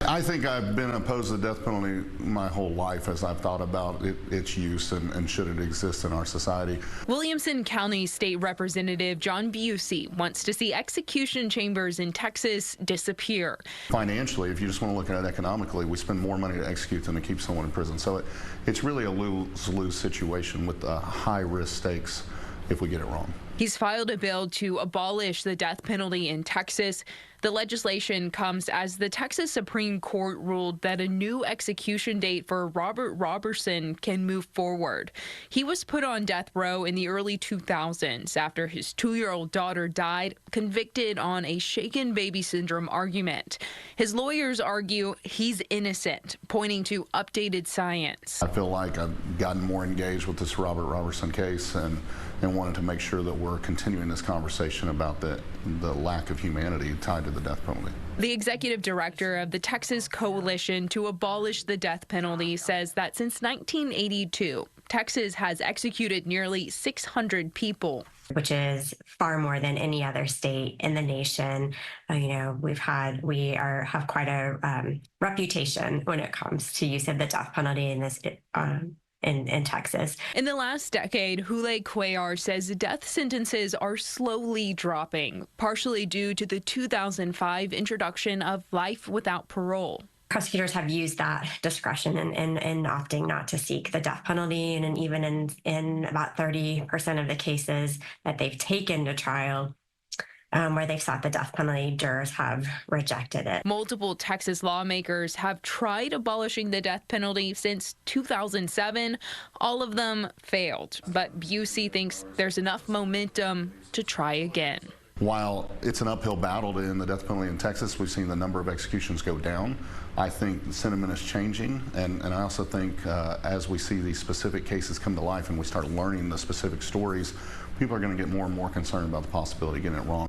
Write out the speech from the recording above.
I think I've been opposed to the death penalty my whole life as I've thought about its use and should it exist in our society. Williamson County State Representative John Busey wants to see execution chambers in Texas disappear. Financially, if you just want to look at it economically, we spend more money to execute than to keep someone in prison. So it's really a lose-lose situation with high-risk stakes if we get it wrong. He's filed a bill to abolish the death penalty in Texas. The legislation comes as the Texas Supreme Court ruled that a new execution date for Robert Robertson can move forward. He was put on death row in the early 2000s after his 2-year-old daughter died, convicted on a shaken baby syndrome argument. His lawyers argue he's innocent, pointing to updated science. I feel like I've gotten more engaged with this Robert Robertson case and wanted to make sure that we're continuing this conversation about the lack of humanity tied to the death penalty. The executive director of the Texas Coalition to Abolish the Death Penalty says that since 1982, Texas has executed nearly 600 people, which is far more than any other state in the nation. We have quite a reputation when it comes to use of the death penalty in this. In Texas. In the last decade, Hule Cuellar says death sentences are slowly dropping, partially due to the 2005 introduction of life without parole. Prosecutors have used that discretion in opting not to seek the death penalty, and even in about 30% of the cases that they've taken to trial, where they've sought the death penalty, jurors have rejected it. Multiple Texas lawmakers have tried abolishing the death penalty since 2007. All of them failed, but Busey thinks there's enough momentum to try again. While it's an uphill battle to end the death penalty in Texas, we've seen the number of executions go down. I think the sentiment is changing, and I also think as we see these specific cases come to life and we start learning the specific stories, people are going to get more and more concerned about the possibility of getting it wrong.